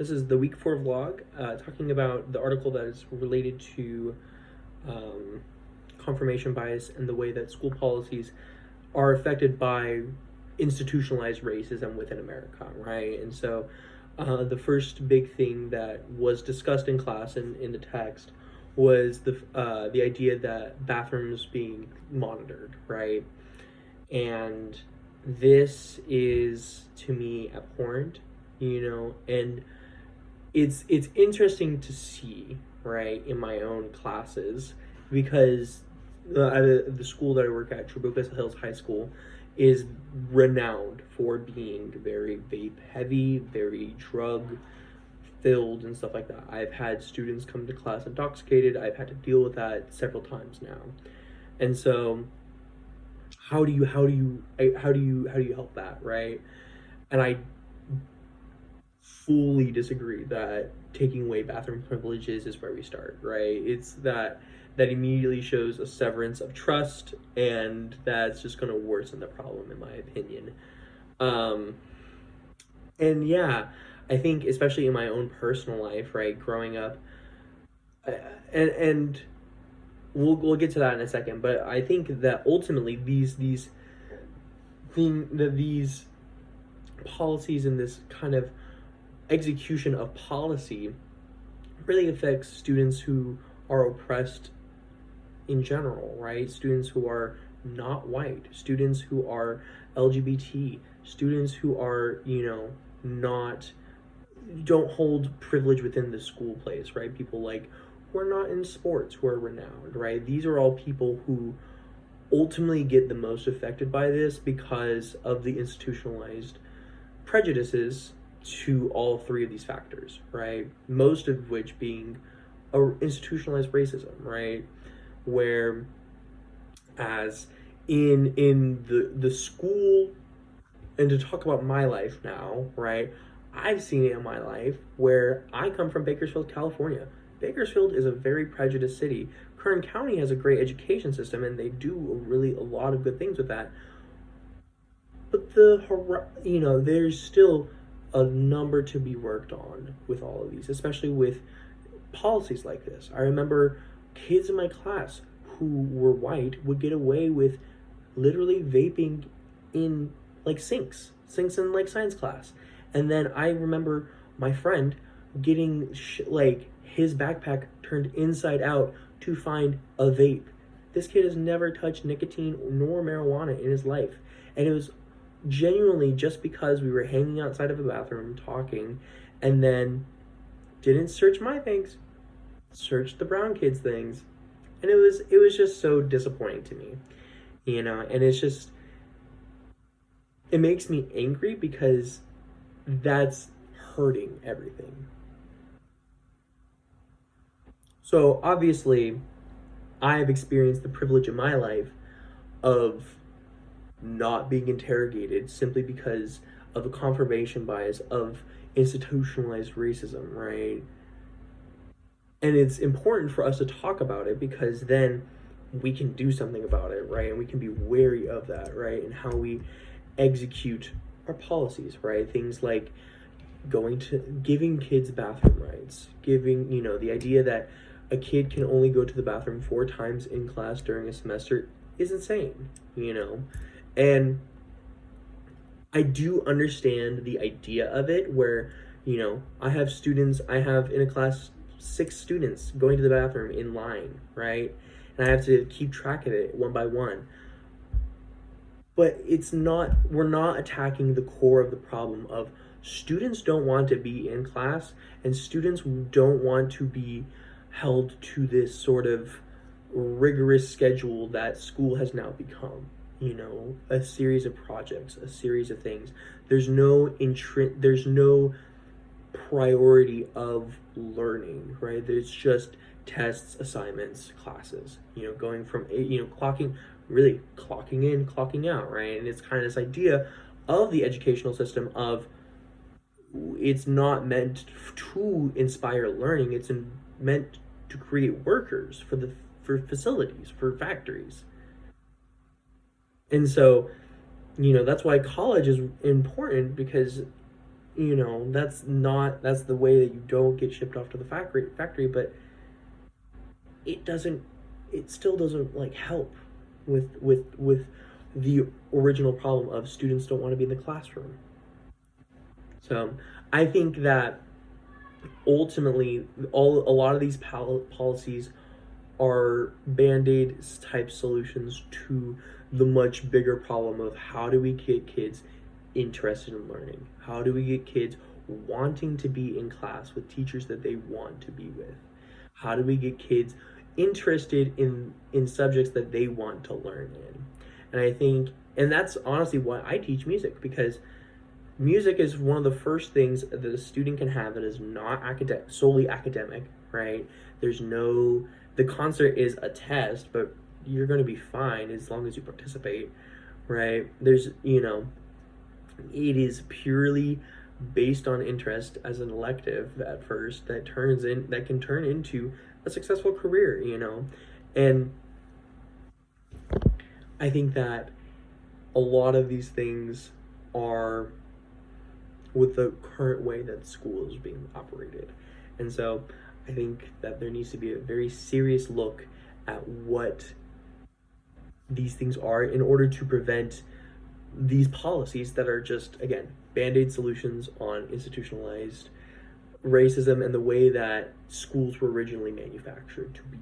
This is the week 4 vlog, talking about the article that is related to um, confirmation bias and the way that school policies are affected by institutionalized racism within America, right? And so the first big thing that was discussed in class and in the text was the idea that bathrooms being monitored, right? And this is to me abhorrent, and it's interesting to see, right, in my own classes, because the school that I work at, Trabucas Hills High School, is renowned for being very vape heavy, very drug filled, and stuff like that. I've had students come to class intoxicated. I've had to deal with that several times now, and so how do you help that, right? And I fully disagree that taking away bathroom privileges is where we start, right? It's that immediately shows a severance of trust, and that's just going to worsen the problem, in my opinion. Um, and yeah, I think especially in my own personal life, right, growing up, uh, and we'll get to that in a second, but I think that ultimately these policies and this kind of execution of policy really affects students who are oppressed in general, right? Students who are not white, students who are LGBT, students who are, not don't hold privilege within the school place, right? People like who are not in sports, who are renowned, right? These are all people who ultimately get the most affected by this because of the institutionalized prejudices to all three of these factors, right? Most of which being institutionalized racism, right? Where as in the school, and to talk about my life now, right? I've seen it in my life where I come from Bakersfield, California. Bakersfield is a very prejudiced city. Kern County has a great education system, and they do really a lot of good things with that. But there's still a number to be worked on with all of these, especially with policies like this. I remember kids in my class who were white would get away with literally vaping in like sinks in like science class. And then I remember my friend getting like his backpack turned inside out to find a vape. This kid has never touched nicotine nor marijuana in his life. And it was genuinely just because we were hanging outside of a bathroom talking, and then didn't search my things, searched the brown kids' things. And it was just so disappointing to me, and it makes me angry because that's hurting everything. So obviously, I've experienced the privilege in my life of not being interrogated simply because of a confirmation bias of institutionalized racism, right? And it's important for us to talk about it because then we can do something about it, right? And we can be wary of that, right? And how we execute our policies, right? Things like giving kids bathroom rights, giving, the idea that a kid can only go to the bathroom 4 times in class during a semester is insane. And I do understand the idea of it where, I have in a class 6 students going to the bathroom in line, right? And I have to keep track of it one by one. But we're not attacking the core of the problem of students don't want to be in class, and students don't want to be held to this sort of rigorous schedule that school has now become. A series of projects, a series of things. There's no priority of learning, right? There's just tests, assignments, classes, going from, clocking in, clocking out, right? And it's kind of this idea of the educational system of it's not meant to inspire learning, it's meant to create workers for facilities, for factories. And so, that's why college is important, because That's the way that you don't get shipped off to the factory, but it doesn't it still doesn't like help with the original problem of students don't want to be in the classroom. So I think that ultimately a lot of these policies are band-aid type solutions to the much bigger problem of how do we get kids interested in learning, how do we get kids wanting to be in class with teachers that they want to be with, how do we get kids interested in subjects that they want to learn in. And I think, and that's honestly why I teach music, because music is one of the first things that a student can have that is not solely academic, right? There's no, the concert is a test, but you're going to be fine as long as you participate, right? It is purely based on interest as an elective at first that can turn into a successful career. And I think that a lot of these things are with the current way that school is being operated. And so I think that there needs to be a very serious look at what these things are in order to prevent these policies that are just, again, band-aid solutions on institutionalized racism and the way that schools were originally manufactured to be.